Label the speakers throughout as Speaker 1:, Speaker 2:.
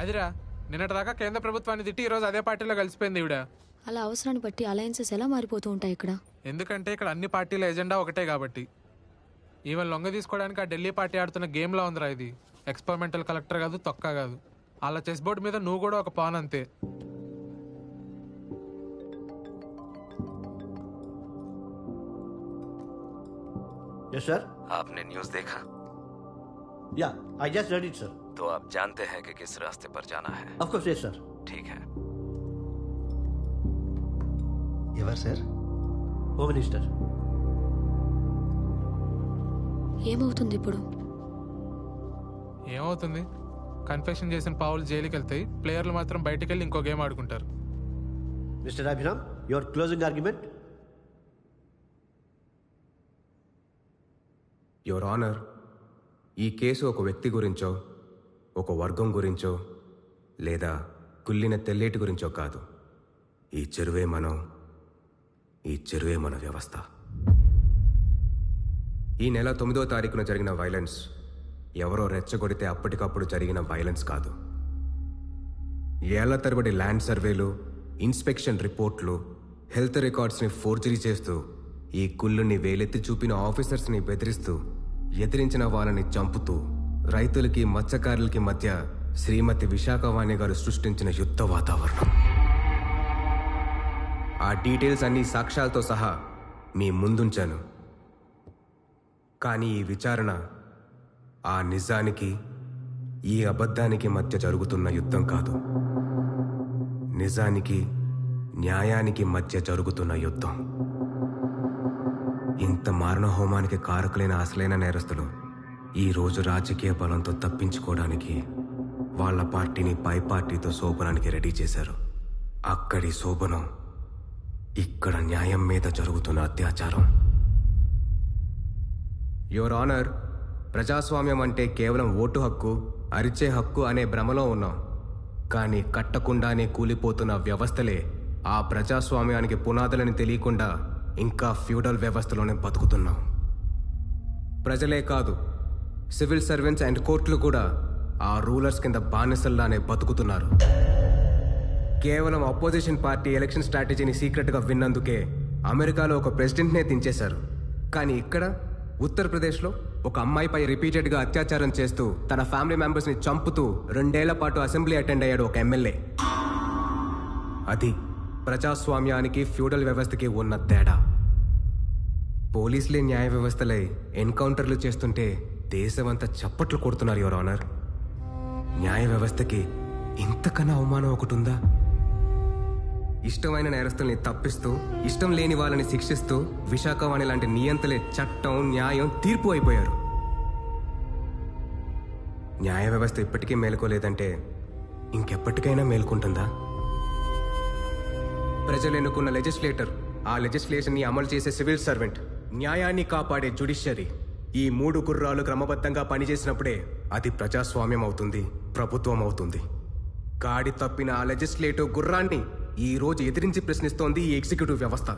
Speaker 1: అదిరా నిన్నటిదాకా కేంద్ర ప్రభుత్వాన్ని తిట్టి ఈరోజు అదే పార్టీలో కలిసిపోయింది ఈవిడ.
Speaker 2: అలా అవసరాన్ని బట్టి అలయన్సెస్ ఎలా మారిపోతూ ఉంటాయి ఇక్కడ.
Speaker 1: ఎందుకంటే ఇక్కడ అన్ని పార్టీల ఎజెండా ఒకటే కాబట్టి. ఈవెన్ లొంగ తీసుకోవడానికి ఆ ఢిల్లీ పార్టీ ఆడుతున్న గేమ్లా ఉందిరా ఇది. ఎక్స్పెరిమెంటల్ కలెక్టర్ కాదు, తొక్క కాదు. అలా చెస్ బోర్డు మీద నువ్వు కూడా ఒక పాన్ అంతే.
Speaker 3: Yes sir.
Speaker 4: आपने न्यूज़ देखा?
Speaker 3: या I just read it sir.
Speaker 4: तो आप जानते हैं कि किस रास्ते पर जाना है?
Speaker 3: Of course yes sir.
Speaker 4: ठीक है।
Speaker 5: ఎవరు సార్?
Speaker 3: Home minister.
Speaker 2: ఏమవుతుంది ఇప్పుడు?
Speaker 1: ఏమవుతుంది? కన్ఫెషన్ చేసిన పావులు జైలుకి వెళ్తాయి, ప్లేయర్లు మాత్రం బయటికి వెళ్ళి ఇంకో గేమ్ ఆడుకుంటారు.
Speaker 3: Mister Abhiram, your closing argument.
Speaker 5: Your honour, ఈ కేసు ఒక వ్యక్తి గురించో, ఒక వర్గం గురించో, లేదా కుళ్ళిన తెల్లేటి గురించో కాదు. ఈ చెరువే మనం, ఈ చెరువే మన వ్యవస్థ. ఈ నెల 9వ తారీఖున జరిగిన వైలెన్స్ ఎవరో రెచ్చగొడితే అప్పటికప్పుడు జరిగిన వైలెన్స్ కాదు. ఏళ్ల తరబడి ల్యాండ్ సర్వేలు, ఇన్స్పెక్షన్ రిపోర్ట్లు, హెల్త్ రికార్డ్స్ని ఫోర్జరీ చేస్తూ, ఈ కుళ్ళుని వేలెత్తి చూపిన ఆఫీసర్స్ని బెదిరిస్తూ, ఎదిరించిన వాళ్ళని చంపుతూ, రైతులకి మత్స్యకారులకి మధ్య శ్రీమతి విశాఖవాణి గారు సృష్టించిన యుద్ధ వాతావరణం. ఆ డీటెయిల్స్ అన్ని సాక్ష్యాలతో సహా మీ ముందుంచాను. కానీ ఈ విచారణ ఆ నిజానికి, ఈ అబద్ధానికి మధ్య జరుగుతున్న యుద్ధం కాదు. నిజానికి, న్యాయానికి మధ్య జరుగుతున్న యుద్ధం. ఇంత మారణ హోమానికి కారకులైన అసలైన నేరస్తులు ఈరోజు రాజకీయ బలంతో తప్పించుకోవడానికి వాళ్ళ పార్టీని పై పార్టీతో శోభనానికి రెడీ చేశారు. అక్కడి శోభనం ఇక్కడ న్యాయం మీద జరుగుతున్న అత్యాచారం. యువర్ ఆనర్, ప్రజాస్వామ్యం అంటే కేవలం ఓటు హక్కు, అరిచే హక్కు అనే భ్రమలో ఉన్నాం. కానీ కట్టకుండానే కూలిపోతున్న వ్యవస్థలే ఆ ప్రజాస్వామ్యానికి పునాదులని తెలియకుండా ఇంకా ఫ్యూడల్ వ్యవస్థలోనే బతుకుతున్నాం. ప్రజలే కాదు, సివిల్ సర్వెంట్స్ అండ్ కోర్టులు కూడా ఆ రూలర్స్ కింద బానిసల్లానే బతుకుతున్నారు. కేవలం అపోజిషన్ పార్టీ ఎలక్షన్ స్ట్రాటజీని సీక్రెట్గా విన్నందుకే అమెరికాలో ఒక ప్రెసిడెంట్నే దించేశారు. కానీ ఇక్కడ ఉత్తరప్రదేశ్లో ఒక అమ్మాయిపై రిపీటెడ్గా అత్యాచారం చేస్తూ తన ఫ్యామిలీ మెంబర్స్ని చంపుతూ 2 ఏళ్ల పాటు అసెంబ్లీ అటెండ్ అయ్యాడు ఒక ఎమ్మెల్యే. అది ప్రజాస్వామ్యానికి ఫ్యూడల్ వ్యవస్థకి ఉన్న తేడా. పోలీసులే న్యాయ వ్యవస్థలై ఎన్కౌంటర్లు చేస్తుంటే దేశమంతా చప్పట్లు కొడుతున్నారు యువర్ ఆనర్. న్యాయ వ్యవస్థకి ఇంతకన్నా అవమానం ఒకటి ఉందా? ఇష్టమైన నేరస్తుల్ని తప్పిస్తూ, ఇష్టం లేని వాళ్ళని శిక్షిస్తూ విశాఖవాణి లాంటి నియంతలే చట్టం, న్యాయం, తీర్పు అయిపోయారు. న్యాయ వ్యవస్థ ఇప్పటికీ మేలుకోలేదంటే ఇంకెప్పటికైనా మేలుకుంటుందా? ప్రజలు ఎన్నుకున్న లెజిస్లేటర్, ఆ లెజిస్లేషన్ని అమలు చేసే సివిల్ సర్వెంట్, న్యాయాన్ని కాపాడే జ్యుడిషియరీ, ఈ 3 గుర్రాలు క్రమబద్ధంగా పనిచేసినప్పుడే అది ప్రజాస్వామ్యం అవుతుంది, ప్రభుత్వం అవుతుంది. గాడి తప్పిన ఆ లెజిస్లేటివ్ గుర్రాన్ని ఈ రోజు ఎదిరించి ప్రశ్నిస్తోంది ఈ ఎగ్జిక్యూటివ్ వ్యవస్థ.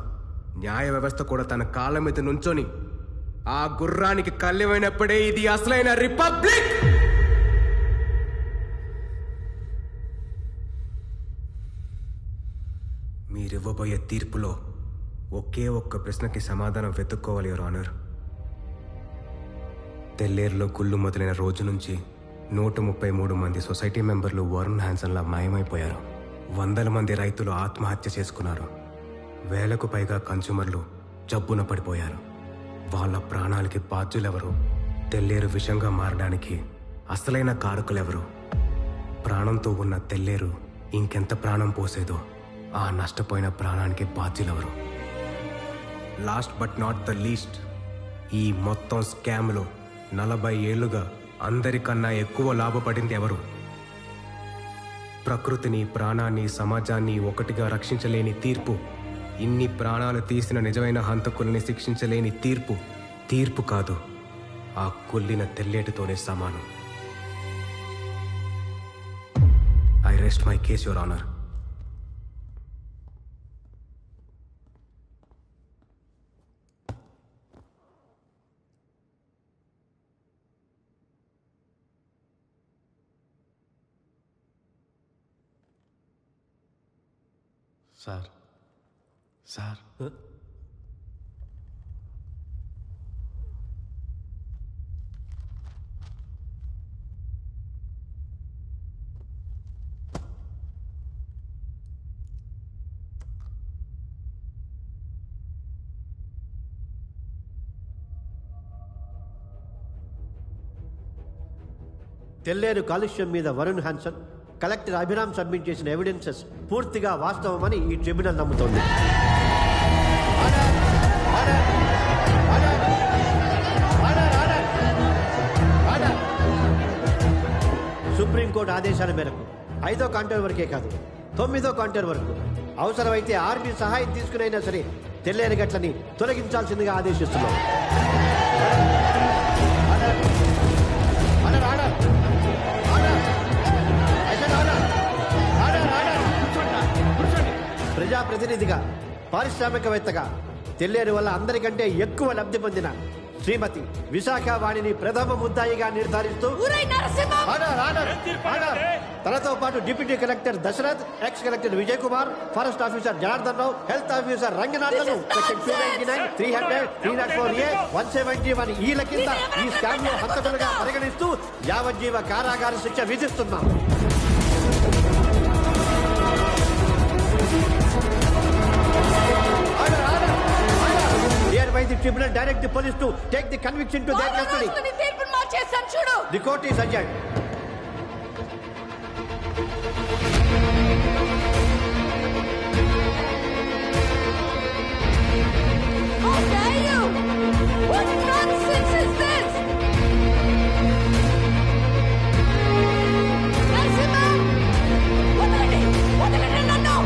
Speaker 5: న్యాయ వ్యవస్థ కూడా తన కాళ్ళ మీద నుంచొని ఆ గుర్రానికి కళ్ళెమైనప్పుడే ఇది అసలైన రిపబ్లిక్. మీరివ్వబోయే తీర్పులో ఒకే ఒక్క ప్రశ్నకి సమాధానం వెతుక్కోవాలి యువర్ ఆనర్. తెల్లేరులో గుళ్ళు మొదలైన రోజు నుంచి 133 మంది సొసైటీ మెంబర్లు వరుణ్ హ్యాన్సన్లా మాయమైపోయారు. 100 మంది రైతులు ఆత్మహత్య చేసుకున్నారు. 1000కు పైగా కన్స్యూమర్లు జబ్బున పడిపోయారు. వాళ్ళ ప్రాణాలకి బాధ్యులెవరు? తెల్లేరు విషంగా మారడానికి అసలైన కారకులెవరు? ప్రాణంతో ఉన్న తెల్లేరు ఇంకెంత ప్రాణం పోసేదో ఆ నష్టపోయిన ప్రాణానికి బాధ్యులెవరు? Last but not the least, ఈ మొత్తం స్కామ్లో 40 ఏళ్లుగా అందరికన్నా ఎక్కువ లాభపడింది ఎవరు? ప్రకృతిని, ప్రాణాన్ని, సమాజాన్ని ఒకటిగా రక్షించలేని తీర్పు, ఇన్ని ప్రాణాలు తీసిన నిజమైన హంతకుల్ని శిక్షించలేని తీర్పు, తీర్పు కాదు, ఆ కుళ్ళిన తెల్లేటితోనే సమానం. I rest my case your honour.
Speaker 6: Sir sir
Speaker 3: తెల్లేరు కాలుష్యం మీద వరుణ్ హాన్సన్, కలెక్టర్ అభిరామ్ సబ్మిట్ చేసిన ఎవిడెన్సెస్ పూర్తిగా వాస్తవమని ఈ ట్రిబ్యునల్ నమ్ముతోంది. సుప్రీంకోర్టు ఆదేశాల మేరకు 5వ కాంటర్ వరకే కాదు 9వ కాంటర్ వరకు అవసరమైతే ఆర్మీ సహాయం తీసుకునైనా సరే తెల్లేరు గట్లని తొలగించాల్సిందిగా ఆదేశిస్తున్నాం. ప్రజాప్రతినిధిగా పారిశ్రామికవేత్తగా తెల్లేరు వల్ల అందరికంటే ఎక్కువ లబ్ధి పొందిన శ్రీమతి విశాఖ వాణిని ప్రథమ ముద్దాయిగా నిర్ధారిస్తూ తనతో పాటు deputy collector Dasharath, ex collector Vijay Kumar, forest officer Janardhan Rao, health officer రంగనాథ్లను సెక్షన్ 299, 300, 304A, 171 ఈల కింద ఈ స్కామ్ లో హంతకులుగా పరిగణిస్తూ యావజ్జీవ కారాగార శిక్ష విధిస్తున్నాం. Hereby the tribunal direct the police to take the conviction to their custody. The court is adjourned.
Speaker 7: How dare you? What nonsense is this? Narasimha! వదలండి! వదలండి నన్ను!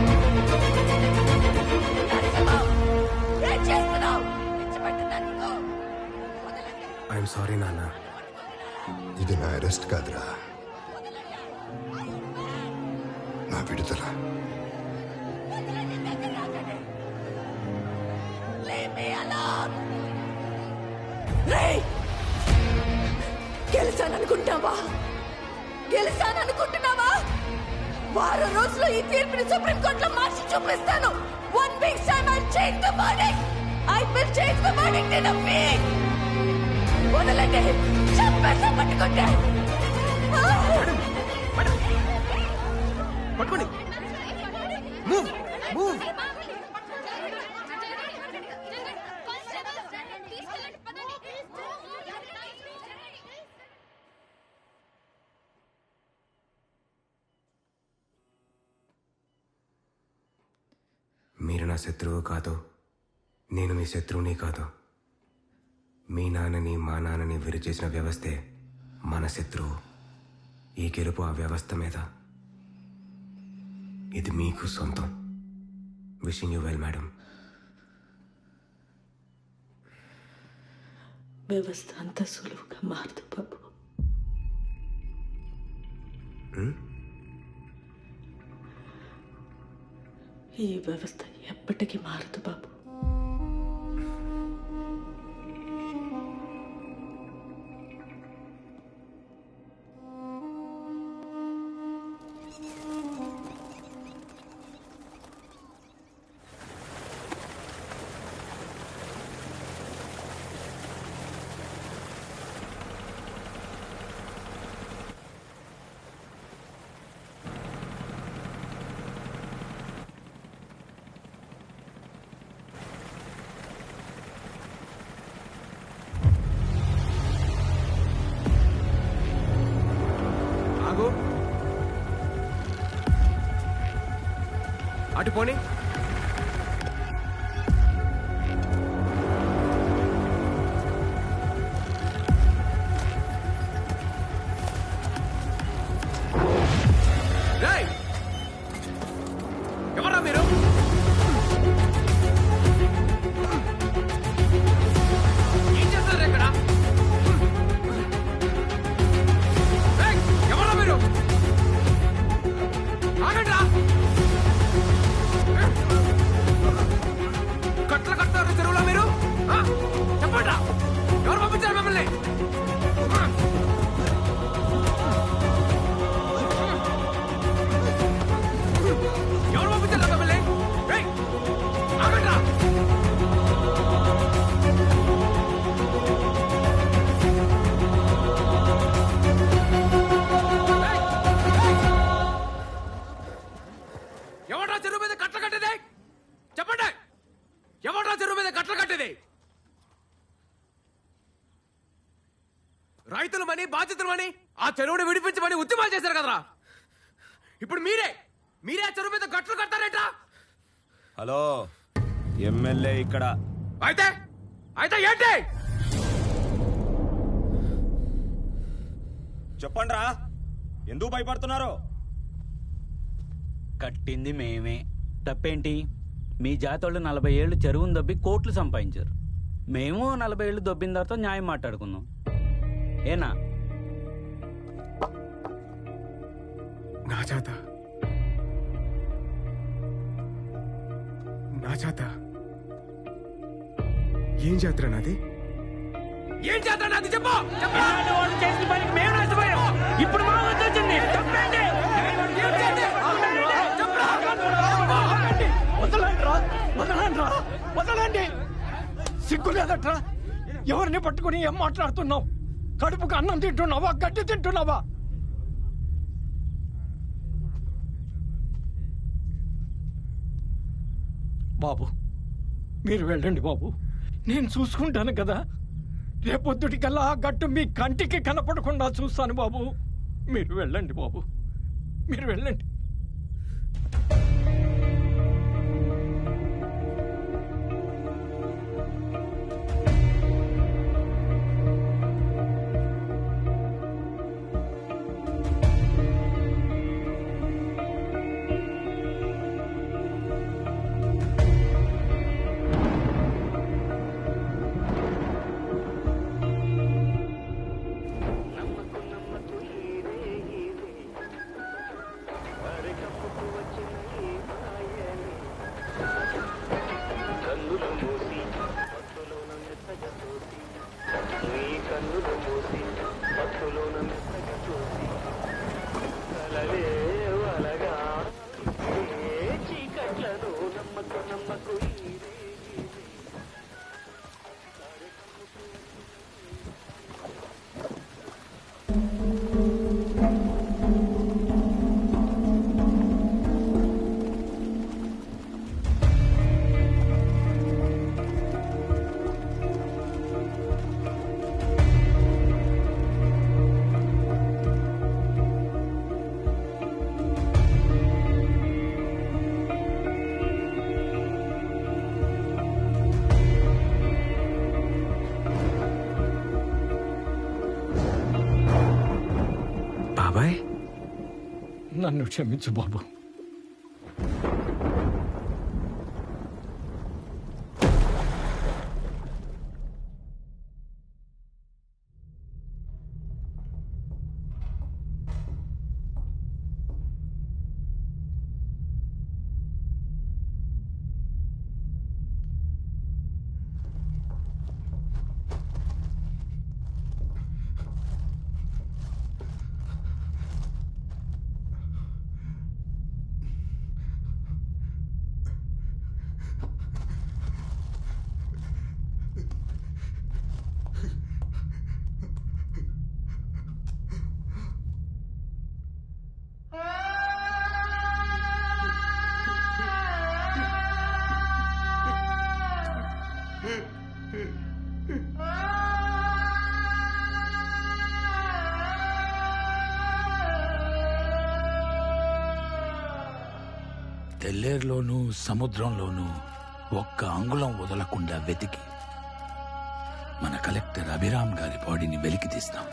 Speaker 7: నరసింహ! ఏం చేస్తున్నావు? విడిచిపెట్టండి నన్ను! వదలండి!
Speaker 5: ఐఎమ్ సారీ నాన్న.
Speaker 8: ఇది నా అరెస్ట్ కాదురా, నా విడుదల.
Speaker 7: వదలండి! దగ్గర రాకండి! Leave me alone! రేయ్! గెలిచాననుకుంటున్నావా? గెలిచాననుకుంటున్నావా? వారం రోజుల్లో ఈ తీర్పుని సుప్రీంకోర్టులో మార్చి చూపిస్తాను. 1 week's time I'll change the verdict. I will change the verdict in a week. వదలండి, చంపేసా పట్టుకుంటే.
Speaker 5: పట్టుకోండి. Move move. మీరు నా శత్రువు కాదు, నేను మీ శత్రువుని కాదు. మీ నాన్నని మా నాన్నని విరిచేసిన వ్యవస్థే మన శత్రువు. ఈ గెలుపు ఆ వ్యవస్థ మీద. ఇది మీకు సొంతం. Wishing you well madam.
Speaker 9: వ్యవస్థ అంత సులువుగా మారదు బాబు. ఈ వ్యవస్థ ఎప్పటికీ మారదు బాబు.
Speaker 5: అటు పోనీ. ఎవరా మీరు? ఏం చేస్తారు ఇక్కడ? ఎవరా మీరు? ఆగండి రా. అని ఆ చెరువుని విడిపించమని ఉద్యమాలు చేశారు కదరా. ఇప్పుడు మీరే ఆ చెరువు మీద గట్లు కడతారేట్రా?
Speaker 10: హలో, ఎమ్మెల్యే ఇక్కడ.
Speaker 5: అయితే ఏంటి?
Speaker 10: చెప్పండి రా, ఎందుకు భయపడుతున్నారు?
Speaker 11: కట్టింది మేమే. తప్పేంటి? మీ జాతోళ్ళు 40 ఏళ్ళు చెరువును దొబ్బి కోట్లు సంపాదించారు. మేము 40 ఏళ్ళు దొబ్బిన తర్వాత న్యాయం మాట్లాడుకుందాం. ఏనా?
Speaker 5: నా చేత ఏం జాతర నాది? చెప్పు.
Speaker 11: వాళ్ళు చేసిన పనికి మేము నష్టపోయాం. ఇప్పుడు మా వద్ద వచ్చింది. తప్పేంటి?
Speaker 12: వదలండి, సిగ్గు లేదట్రా? ఎవరిని పట్టుకుని ఏం మాట్లాడుతున్నావు? కడుపుకు అన్నం తింటున్నావా, గడ్డి తింటున్నావా? బాబు, మీరు వెళ్ళండి బాబు, నేను చూసుకుంటాను కదా. రేపొద్దుటికల్లా ఆ గట్టు మీ కంటికి కనపడకుండా చూస్తాను బాబు. మీరు వెళ్ళండి బాబు, మీరు వెళ్ళండి. నన్ను క్షమించు బాబు.
Speaker 13: తెల్లేరులోనూ సముద్రంలోనూ ఒక్క అంగుళం వదలకుండా వెతికి మన కలెక్టర్ అభిరామ్ గారి బాడీని వెలికి తీస్తాం.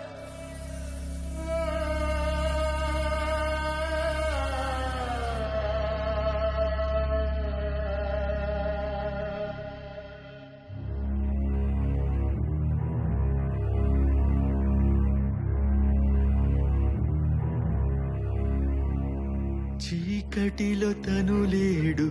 Speaker 6: చీకటిలో తను లేడు,